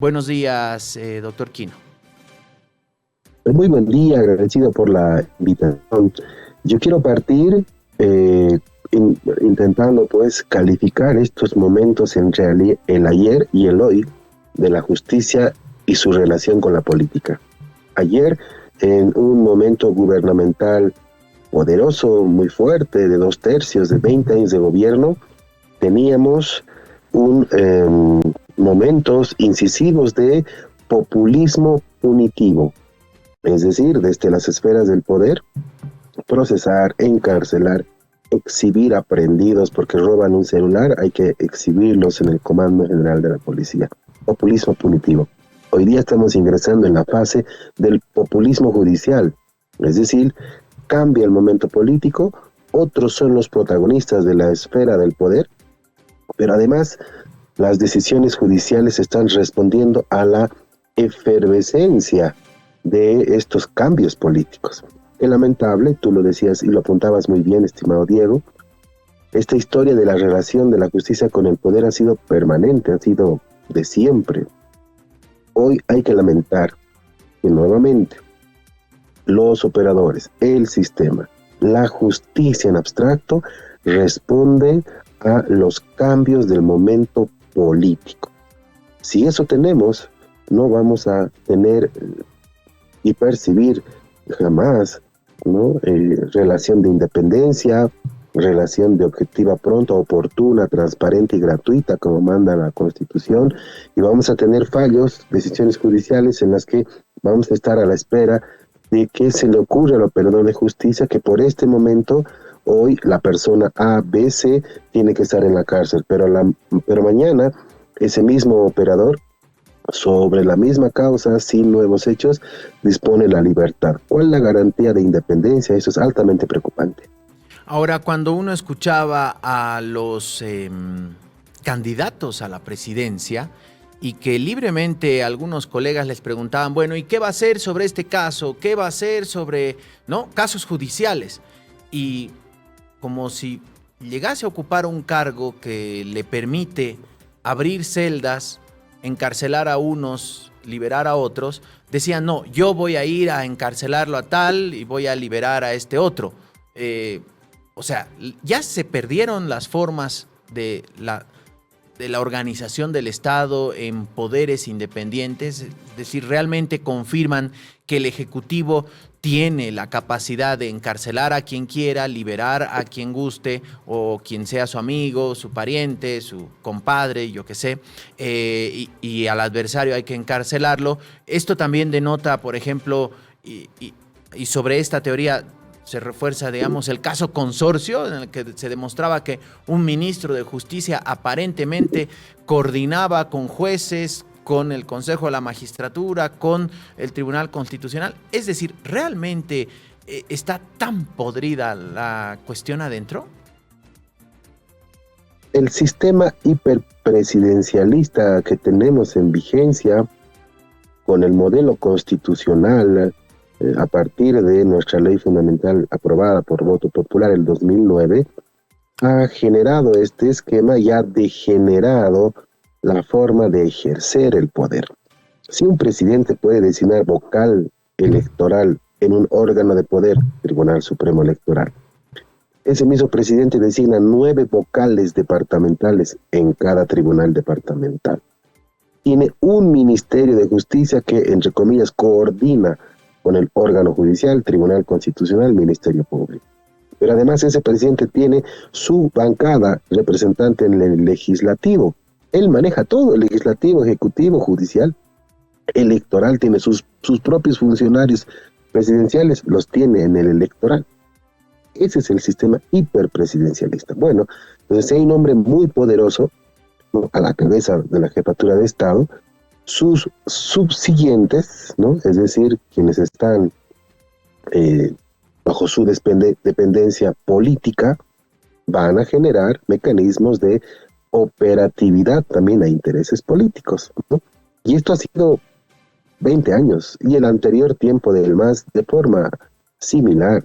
Buenos días, doctor Quino. Muy buen día, agradecido por la invitación. Yo quiero partir intentando pues calificar estos momentos entre el ayer y el hoy de la justicia y su relación con la política. Ayer, en un momento gubernamental poderoso, muy fuerte, de 2/3 de 20 años de gobierno, teníamos momentos incisivos de populismo punitivo. Es decir, desde las esferas del poder, procesar, encarcelar, exhibir aprehendidos porque roban un celular, hay que exhibirlos en el Comando General de la Policía. Populismo punitivo. Hoy día estamos ingresando en la fase del populismo judicial, es decir, cambia el momento político, otros son los protagonistas de la esfera del poder, pero además las decisiones judiciales están respondiendo a la efervescencia de estos cambios políticos. Es lamentable, tú lo decías y lo apuntabas muy bien, estimado Diego, esta historia de la relación de la justicia con el poder ha sido permanente, ha sido de siempre. Hoy hay que lamentar que nuevamente los operadores, el sistema, la justicia en abstracto responde a los cambios del momento político. Si eso tenemos, no vamos a tener y percibir jamás, ¿no? Relación de independencia, relación de objetiva pronta, oportuna, transparente y gratuita, como manda la Constitución, y vamos a tener fallos, decisiones judiciales en las que vamos a estar a la espera de que se le ocurra al operador de justicia que por este momento, hoy la persona A, B, C tiene que estar en la cárcel, pero mañana ese mismo operador sobre la misma causa, sin nuevos hechos, dispone la libertad. ¿Cuál es la garantía de independencia? Eso es altamente preocupante. Ahora, cuando uno escuchaba a los candidatos a la presidencia y que libremente algunos colegas les preguntaban, bueno, ¿y qué va a hacer sobre este caso? ¿Qué va a hacer sobre, no, casos judiciales? Y como si llegase a ocupar un cargo que le permite abrir celdas, encarcelar a unos, liberar a otros, decían, no, yo voy a ir a encarcelarlo a tal y voy a liberar a este otro. O sea, ya se perdieron las formas de la organización del Estado en poderes independientes, es decir, realmente confirman que el Ejecutivo tiene la capacidad de encarcelar a quien quiera, liberar a quien guste o quien sea su amigo, su pariente, su compadre, yo qué sé, y al adversario hay que encarcelarlo. Esto también denota, por ejemplo, y sobre esta teoría se refuerza, digamos, el caso Consorcio, en el que se demostraba que un ministro de Justicia aparentemente coordinaba con jueces, con el Consejo de la Magistratura, con el Tribunal Constitucional. Es decir, ¿realmente está tan podrida la cuestión adentro? El sistema hiperpresidencialista que tenemos en vigencia con el modelo constitucional a partir de nuestra ley fundamental aprobada por voto popular el 2009, ha generado este esquema y ha degenerado la forma de ejercer el poder. Si un presidente puede designar vocal electoral en un órgano de poder, Tribunal Supremo Electoral, ese mismo presidente designa 9 vocales departamentales en cada tribunal departamental. Tiene un Ministerio de Justicia que, entre comillas, coordina con el órgano judicial, Tribunal Constitucional, Ministerio Público. Pero además ese presidente tiene su bancada representante en el legislativo. Él maneja todo, el legislativo, ejecutivo, judicial, electoral, tiene sus propios funcionarios presidenciales, los tiene en el electoral. Ese es el sistema hiperpresidencialista. Bueno, entonces hay un hombre muy poderoso, ¿no?, a la cabeza de la jefatura de Estado, sus subsiguientes, ¿no?, es decir, quienes están bajo su dependencia política, van a generar mecanismos de operatividad también a intereses políticos, ¿no? Y esto ha sido 20 años, y el anterior tiempo del MAS de forma similar.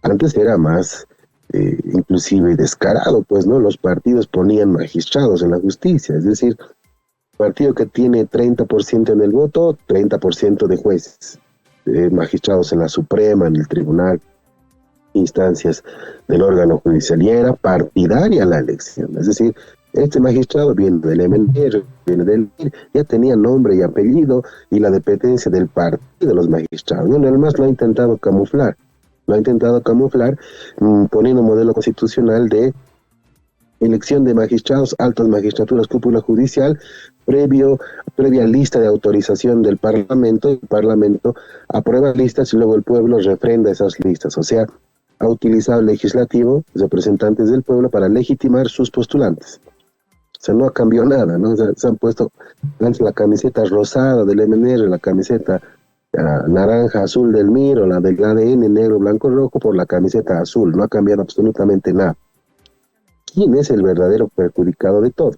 Antes era más inclusive descarado, pues, ¿no? Los partidos ponían magistrados en la justicia, es decir, Partido que tiene 30% en el voto, 30% de jueces, magistrados en la Suprema, en el Tribunal, instancias del órgano judicial, y era partidaria la elección. Es decir, este magistrado viene del MNR, viene del MIR, ya tenía nombre y apellido y la dependencia del partido de los magistrados. Bueno, además lo ha intentado camuflar poniendo un modelo constitucional de elección de magistrados, altas magistraturas, cúpula judicial, previa lista de autorización del Parlamento. El Parlamento aprueba listas y luego el pueblo refrenda esas listas. O sea, ha utilizado el legislativo, representantes del pueblo, para legitimar sus postulantes. O sea, no ha cambiado nada, ¿no? O sea, se han puesto antes la camiseta rosada del MNR, la camiseta naranja, azul del MIR, o la del ADN, negro, blanco, rojo, por la camiseta azul. No ha cambiado absolutamente nada. ¿Quién es el verdadero perjudicado de todo?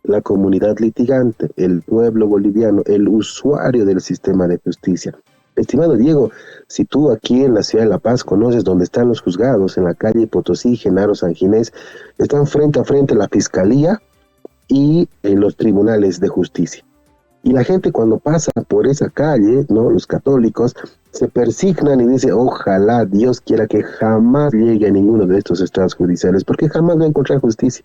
La comunidad litigante, el pueblo boliviano, el usuario del sistema de justicia. Estimado Diego, si tú aquí en la ciudad de La Paz conoces dónde están los juzgados, en la calle Potosí, Genaro, San Ginés, están frente a frente la fiscalía y los tribunales de justicia. Y la gente cuando pasa por esa calle, ¿no? Los católicos se persignan y dicen, ojalá Dios quiera que jamás llegue a ninguno de estos estados judiciales, porque jamás va a encontrar justicia.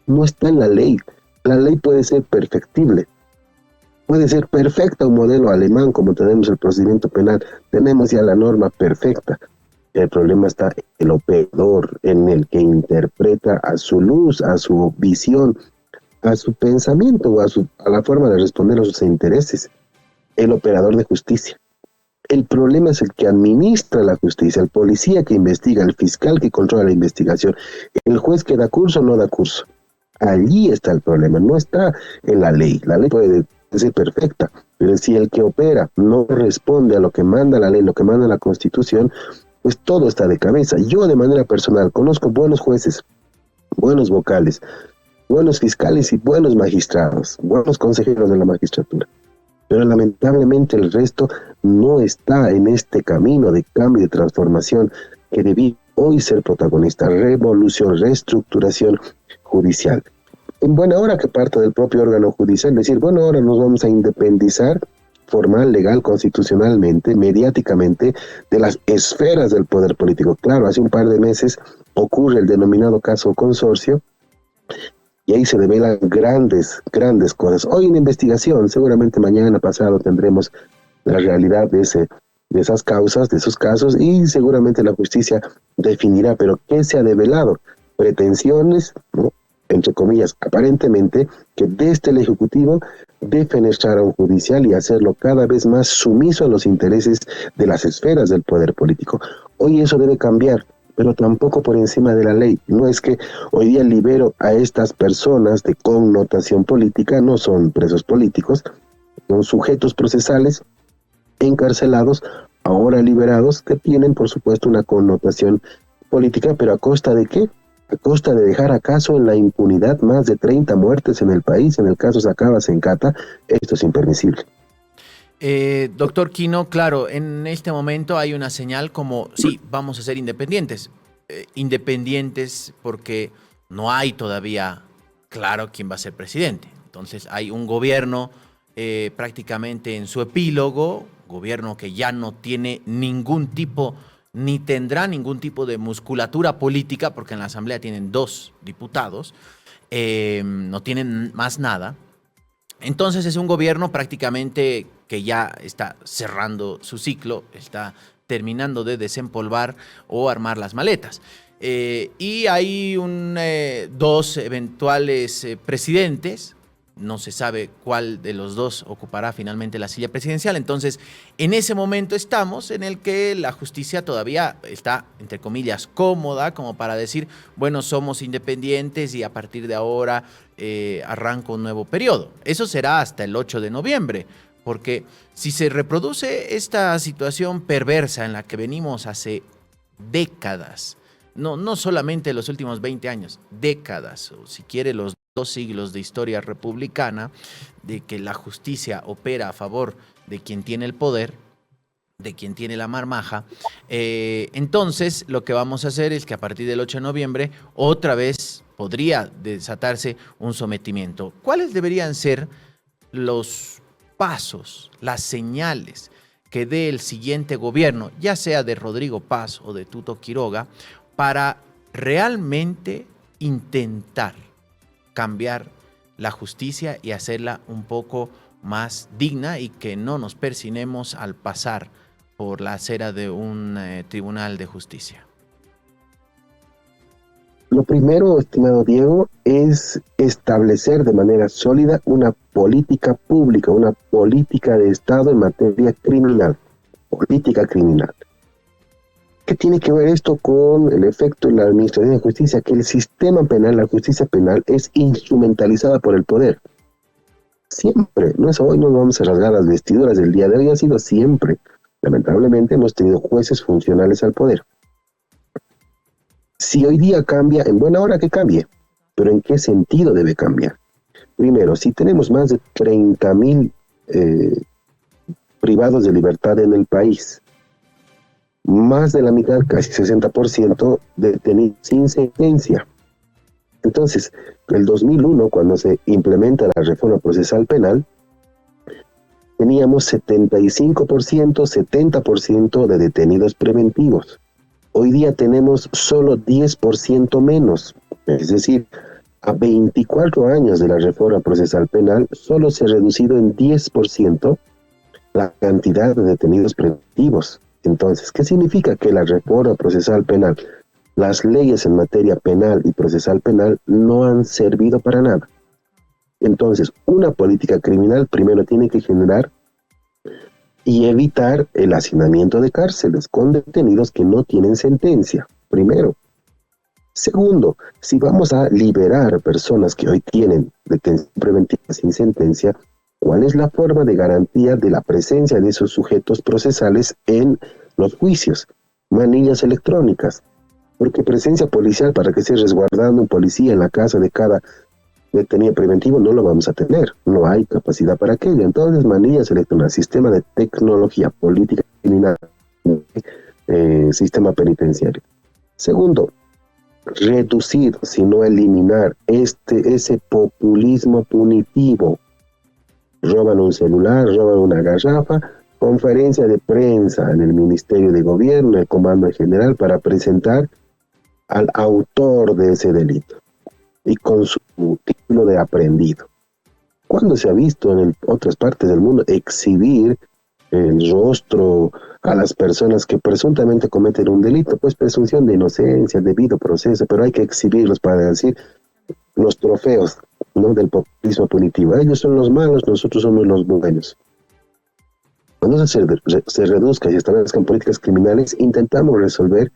No está en la ley. La ley puede ser perfectible. Puede ser perfecta, un modelo alemán, como tenemos el procedimiento penal. Tenemos ya la norma perfecta. El problema está en el operador, en el que interpreta a su luz, a su visión, a su pensamiento o a la forma de responder a sus intereses. El operador de justicia. El problema es el que administra la justicia, el policía que investiga, el fiscal que controla la investigación, el juez que da curso o no da curso. Allí está el problema, no está en la ley. La ley puede ser perfecta, pero si el que opera no responde a lo que manda la ley, lo que manda la Constitución, pues todo está de cabeza. Yo de manera personal conozco buenos jueces, buenos vocales, buenos fiscales y buenos magistrados, buenos consejeros de la magistratura. Pero lamentablemente el resto no está en este camino de cambio y de transformación que debía hoy ser protagonista. Revolución, reestructuración judicial. En buena hora que parte del propio órgano judicial, decir, bueno, ahora nos vamos a independizar formal, legal, constitucionalmente, mediáticamente, de las esferas del poder político. Claro, hace un par de meses ocurre el denominado caso Consorcio, y ahí se revelan grandes cosas. Hoy en investigación, seguramente mañana pasado tendremos la realidad de esas causas, de esos casos, y seguramente la justicia definirá, pero ¿qué se ha develado? Pretensiones, ¿no? Entre comillas, aparentemente, que desde el Ejecutivo defenestrar a un judicial y hacerlo cada vez más sumiso a los intereses de las esferas del poder político. Hoy eso debe cambiar, pero tampoco por encima de la ley. No es que hoy día libero a estas personas de connotación política, no son presos políticos, son sujetos procesales encarcelados, ahora liberados, que tienen por supuesto una connotación política, pero ¿a costa de qué? A costa de dejar acaso en la impunidad más de 30 muertes en el país. En el caso Sacaba Sencata, esto es impermisible. Doctor Quino, claro, en este momento hay una señal como, sí, vamos a ser independientes. Independientes porque no hay todavía claro quién va a ser presidente. Entonces hay un gobierno prácticamente en su epílogo, gobierno que ya no tiene ningún tipo, ni tendrá ningún tipo de musculatura política, porque en la Asamblea tienen 2 diputados, no tienen más nada. Entonces es un gobierno prácticamente que ya está cerrando su ciclo, está terminando de desempolvar o armar las maletas. Y hay 2 eventuales presidentes, no se sabe cuál de los 2 ocupará finalmente la silla presidencial. Entonces, en ese momento estamos en el que la justicia todavía está, entre comillas, cómoda, como para decir, bueno, somos independientes y a partir de ahora arranca un nuevo periodo. Eso será hasta el 8 de noviembre, porque si se reproduce esta situación perversa en la que venimos hace décadas, no solamente los últimos 20 años, décadas, o si quiere los 2 siglos de historia republicana, de que la justicia opera a favor de quien tiene el poder, de quien tiene la marmaja. Entonces, lo que vamos a hacer es que a partir del 8 de noviembre, otra vez podría desatarse un sometimiento. ¿Cuáles deberían ser los pasos, las señales que dé el siguiente gobierno, ya sea de Rodrigo Paz o de Tuto Quiroga, para realmente intentar cambiar la justicia y hacerla un poco más digna y que no nos persinemos al pasar por la acera de un tribunal de justicia? Lo primero, estimado Diego, es establecer de manera sólida una política pública, una política de Estado en materia criminal, política criminal. ¿Qué tiene que ver esto con el efecto en la administración de justicia? Que el sistema penal, la justicia penal, es instrumentalizada por el poder. Siempre, no es hoy, no vamos a rasgar las vestiduras del día de hoy, ha sido siempre. Lamentablemente hemos tenido jueces funcionales al poder. Si hoy día cambia, en buena hora que cambie, pero ¿en qué sentido debe cambiar? Primero, si tenemos más de 30,000 privados de libertad en el país, más de la mitad, casi 60%, detenidos sin sentencia. Entonces, en el 2001, cuando se implementa la reforma procesal penal, teníamos 75%, 70% de detenidos preventivos. Hoy día tenemos solo 10% menos, es decir, a 24 años de la reforma procesal penal, solo se ha reducido en 10% la cantidad de detenidos preventivos. Entonces, ¿qué significa? Que la reforma procesal penal, las leyes en materia penal y procesal penal no han servido para nada. Entonces, una política criminal primero tiene que generar y evitar el hacinamiento de cárceles con detenidos que no tienen sentencia, primero. Segundo, si vamos a liberar personas que hoy tienen detención preventiva sin sentencia, ¿cuál es la forma de garantía de la presencia de esos sujetos procesales en los juicios? Manillas electrónicas. Porque presencia policial, para que esté resguardando un policía en la casa de cada detenido preventivo, no lo vamos a tener. No hay capacidad para aquello. Entonces, manillas electrónicas, sistema de tecnología, política criminal, sistema penitenciario. Segundo, reducir, si no eliminar, ese populismo punitivo. Roban un celular, roban una garrafa, conferencia de prensa en el Ministerio de Gobierno, el Comando General, para presentar al autor de ese delito y con su título de aprehendido. ¿Cuándo se ha visto en otras partes del mundo exhibir el rostro a las personas que presuntamente cometen un delito? Pues presunción de inocencia, debido proceso, pero hay que exhibirlos para decir los trofeos, ¿no?, del populismo punitivo. Ellos son los malos, nosotros somos los buenos. Cuando se reduzca y se establezcan políticas criminales, intentamos resolver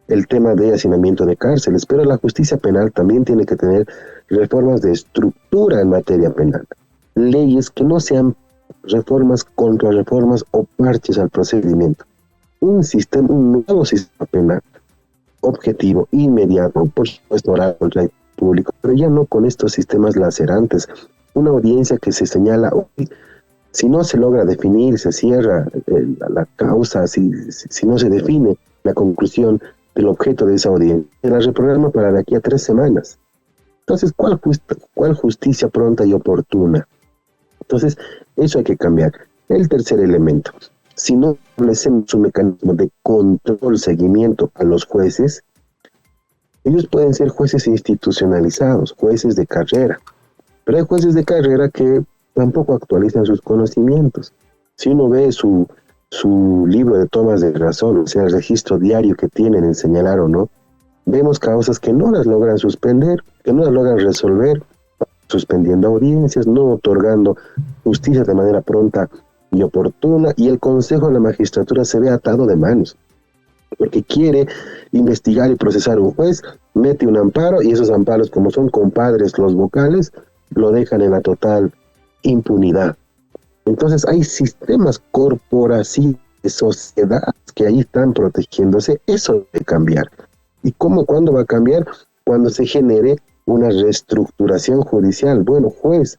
el tema de hacinamiento de cárceles, pero la justicia penal también tiene que tener reformas de estructura en materia penal. Leyes que no sean reformas contra reformas o parches al procedimiento. Un nuevo sistema penal objetivo, inmediato, por supuesto, oral contra el público, pero ya no con estos sistemas lacerantes. Una audiencia que se señala, si no se logra definir, se cierra la causa, si no se define la conclusión del objeto de esa audiencia, se la reprograma para de aquí a 3 semanas. Entonces, ¿cuál justicia pronta y oportuna? Entonces, eso hay que cambiar. El tercer elemento, si no establecemos un mecanismo de control, seguimiento a los jueces, ellos pueden ser jueces institucionalizados, jueces de carrera, pero hay jueces de carrera que tampoco actualizan sus conocimientos. Si uno ve su libro de tomas de razón, o sea, el registro diario que tienen en señalar o no, vemos causas que no las logran suspender, que no las logran resolver, suspendiendo audiencias, no otorgando justicia de manera pronta y oportuna, y el Consejo de la Magistratura se ve atado de manos, porque quiere investigar y procesar un juez, mete un amparo, y esos amparos, como son compadres los vocales, lo dejan en la total impunidad. Entonces hay sistemas corporativos de sociedad que ahí están protegiéndose. Eso debe cambiar. ¿Y cuándo va a cambiar? Cuando se genere una reestructuración judicial. Buen juez,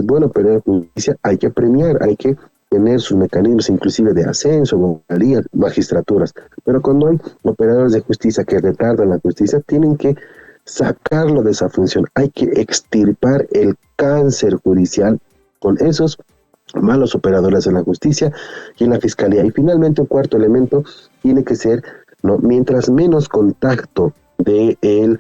bueno, pero en justicia hay que premiar, hay que tener sus mecanismos inclusive de ascenso, vocalías, magistraturas. Pero cuando hay operadores de justicia que retardan la justicia, tienen que sacarlo de esa función. Hay que extirpar el cáncer judicial con esos malos operadores en la justicia y en la fiscalía. Y finalmente, un cuarto elemento tiene que ser, ¿no?, mientras menos contacto de él,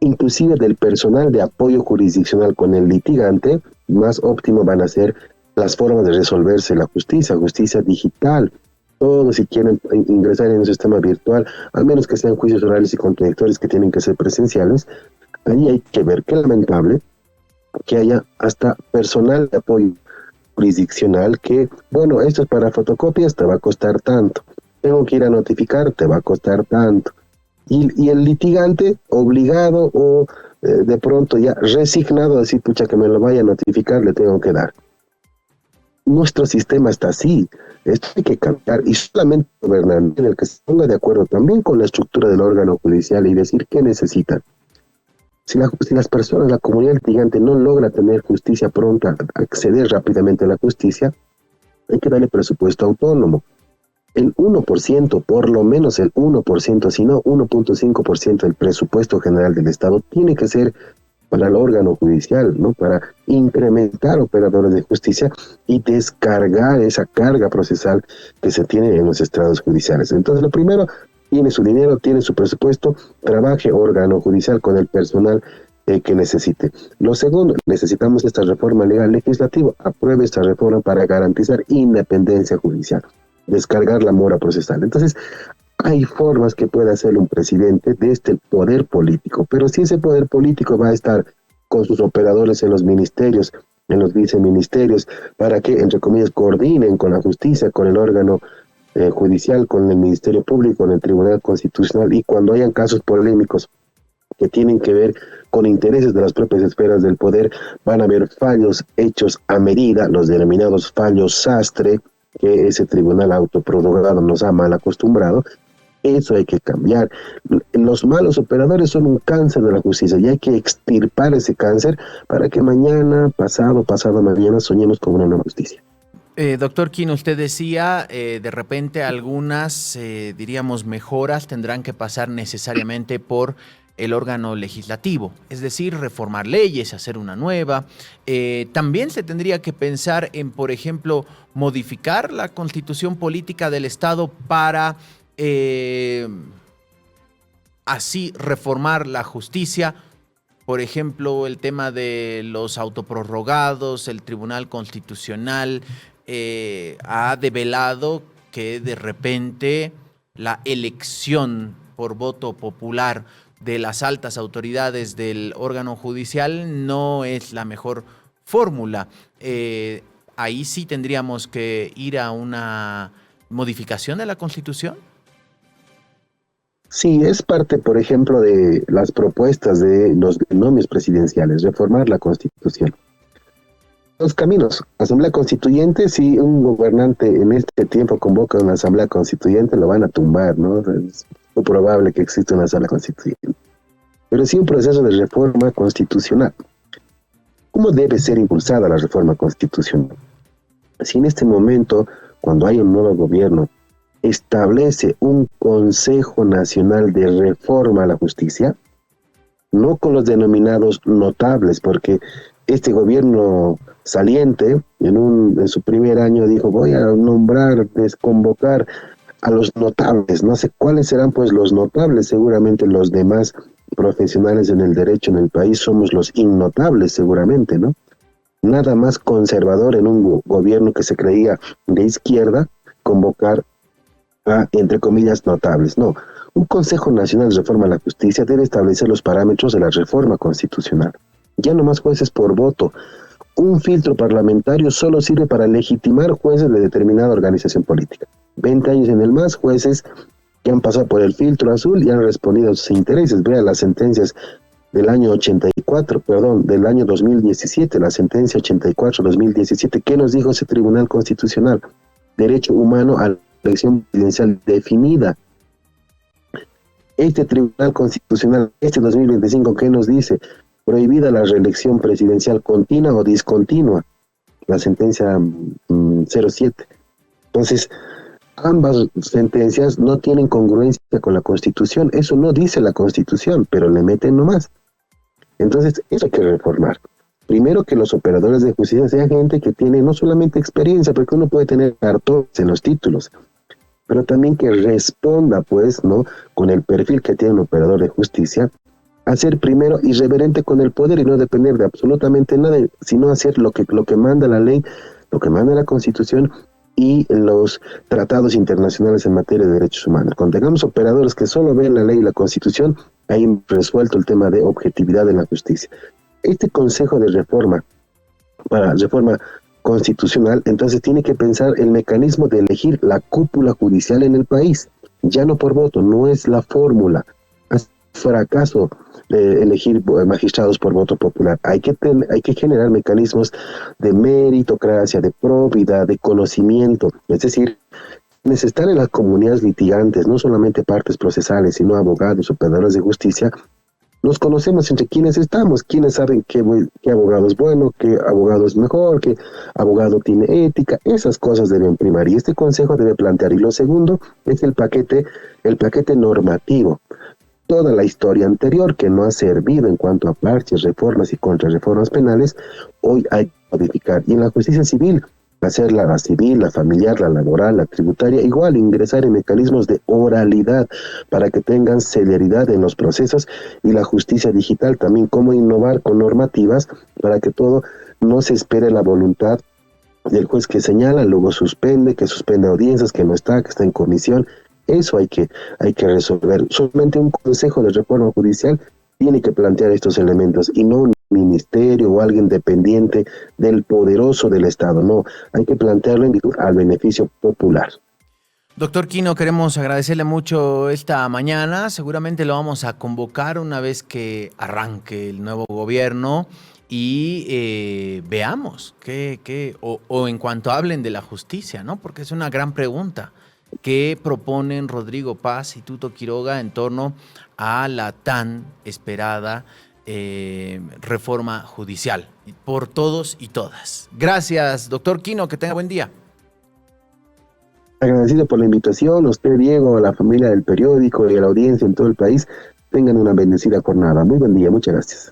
inclusive del personal de apoyo jurisdiccional con el litigante, más óptimo van a ser las formas de resolverse la justicia digital. Todos, si quieren ingresar en un sistema virtual, al menos que sean juicios orales y contradictorios que tienen que ser presenciales, ahí hay que ver, qué lamentable que haya hasta personal de apoyo jurisdiccional que, bueno, esto es para fotocopias, te va a costar tanto. Tengo que ir a notificar, te va a costar tanto. Y el litigante obligado o de pronto ya resignado a decir, pucha, que me lo vaya a notificar, le tengo que dar. Nuestro sistema está así. Esto hay que cambiar y solamente gobernar en el que se ponga de acuerdo también con la estructura del órgano judicial y decir qué necesitan. Si las personas, la comunidad litigante no logra tener justicia pronta, acceder rápidamente a la justicia, hay que darle presupuesto autónomo. El 1%, por lo menos el 1%, si no 1.5% del presupuesto general del Estado tiene que ser para el órgano judicial, ¿no?, para incrementar operadores de justicia y descargar esa carga procesal que se tiene en los estrados judiciales. Entonces, lo primero, tiene su dinero, tiene su presupuesto, trabaje órgano judicial con el personal que necesite. Lo segundo, necesitamos esta reforma legal legislativa. Apruebe esta reforma para garantizar independencia judicial, descargar la mora procesal. Entonces, hay formas que puede hacer un presidente de este poder político, pero si ese poder político va a estar con sus operadores en los ministerios, en los viceministerios, para que, entre comillas, coordinen con la justicia, con el órgano judicial, con el Ministerio Público, con el Tribunal Constitucional, y cuando hayan casos polémicos que tienen que ver con intereses de las propias esferas del poder, van a haber fallos hechos a medida, los denominados fallos sastre, que ese tribunal autoprorrogado nos ha mal acostumbrado. Eso hay que cambiar. Los malos operadores son un cáncer de la justicia y hay que extirpar ese cáncer para que mañana, pasado mañana, soñemos con una nueva justicia. Doctor Quino, usted decía, de repente algunas, diríamos, mejoras tendrán que pasar necesariamente por el órgano legislativo, es decir, reformar leyes, hacer una nueva. También se tendría que pensar en, por ejemplo, modificar la constitución política del Estado para así reformar la justicia. Por ejemplo, el tema de los autoprorrogados, el Tribunal Constitucional ha develado que de repente la elección por voto popular de las altas autoridades del órgano judicial no es la mejor fórmula. Ahí sí tendríamos que ir a una modificación de la Constitución. Sí, es parte, por ejemplo, de las propuestas de los binomios presidenciales, reformar la Constitución. Dos caminos. Asamblea Constituyente, si un gobernante en este tiempo convoca una Asamblea Constituyente, lo van a tumbar, ¿no? Es muy probable que exista una Asamblea Constituyente. Pero sí un proceso de reforma constitucional. ¿Cómo debe ser impulsada la reforma constitucional? Si en este momento, cuando hay un nuevo gobierno, establece un Consejo Nacional de Reforma a la Justicia, no con los denominados notables, porque este gobierno saliente, en su primer año dijo, voy a nombrar, desconvocar a los notables. No sé cuáles serán pues los notables, seguramente los demás profesionales en el derecho en el país somos los innotables seguramente, ¿no? Nada más conservador en un gobierno que se creía de izquierda, convocar a, entre comillas, notables. No, un Consejo Nacional de Reforma a la Justicia debe establecer los parámetros de la reforma constitucional. Ya no más jueces por voto. Un filtro parlamentario solo sirve para legitimar jueces de determinada organización política. 20 años en el MAS, jueces que han pasado por el filtro azul y han respondido a sus intereses. Vean las sentencias del año 2017, la sentencia 84-2017. ¿Qué nos dijo ese Tribunal Constitucional? Derecho humano a la elección presidencial definida. Este Tribunal Constitucional, 2025, ¿qué nos dice? Prohibida la reelección presidencial continua o discontinua. la sentencia 07. Entonces, ambas sentencias no tienen congruencia con la Constitución. Eso no dice la Constitución, pero le meten nomás. Entonces, eso hay que reformar. Primero, que los operadores de justicia sean gente que tiene no solamente experiencia, porque uno puede tener cartones en los títulos, pero también que responda, pues, ¿no?, con el perfil que tiene un operador de justicia, a ser primero irreverente con el poder y no depender de absolutamente nada, sino hacer lo que manda la ley, lo que manda la Constitución y los tratados internacionales en materia de derechos humanos. Cuando tengamos operadores que solo ven la ley y la Constitución, ahí hemos resuelto el tema de objetividad en la justicia. Este Consejo de Reforma, para reforma constitucional, entonces tiene que pensar el mecanismo de elegir la cúpula judicial en el país, ya no por voto, no es la fórmula. Es fracaso de elegir magistrados por voto popular. Hay que generar mecanismos de meritocracia, de probidad, de conocimiento, es decir, quienes están en las comunidades litigantes, no solamente partes procesales, sino abogados, operadores de justicia, nos conocemos entre quienes estamos, quienes saben qué abogado es bueno, qué abogado es mejor, qué abogado tiene ética, esas cosas deben primar y este consejo debe plantear. Y lo segundo es el paquete normativo. Toda la historia anterior que no ha servido en cuanto a parches, reformas y contrarreformas penales, hoy hay que modificar. Y en la justicia civil, hacerla la civil, la familiar, la laboral, la tributaria, igual ingresar en mecanismos de oralidad para que tengan celeridad en los procesos, y la justicia digital también, cómo innovar con normativas para que todo no se espere la voluntad del juez que señala, luego que suspende audiencias, que no está, que está en comisión. Eso hay que resolver. Solamente un consejo de reforma judicial tiene que plantear estos elementos y no un ministerio o alguien dependiente del poderoso del Estado. No, hay que plantearlo en virtud al beneficio popular. Doctor Quino, queremos agradecerle mucho esta mañana. Seguramente lo vamos a convocar una vez que arranque el nuevo gobierno y veamos o en cuanto hablen de la justicia, ¿no? Porque es una gran pregunta. ¿Qué proponen Rodrigo Paz y Tuto Quiroga en torno a la tan esperada reforma judicial por todos y todas? Gracias, doctor Quino, que tenga buen día. Agradecido por la invitación, a usted, Diego, a la familia del periódico y a la audiencia en todo el país. Tengan una bendecida jornada. Muy buen día, muchas gracias.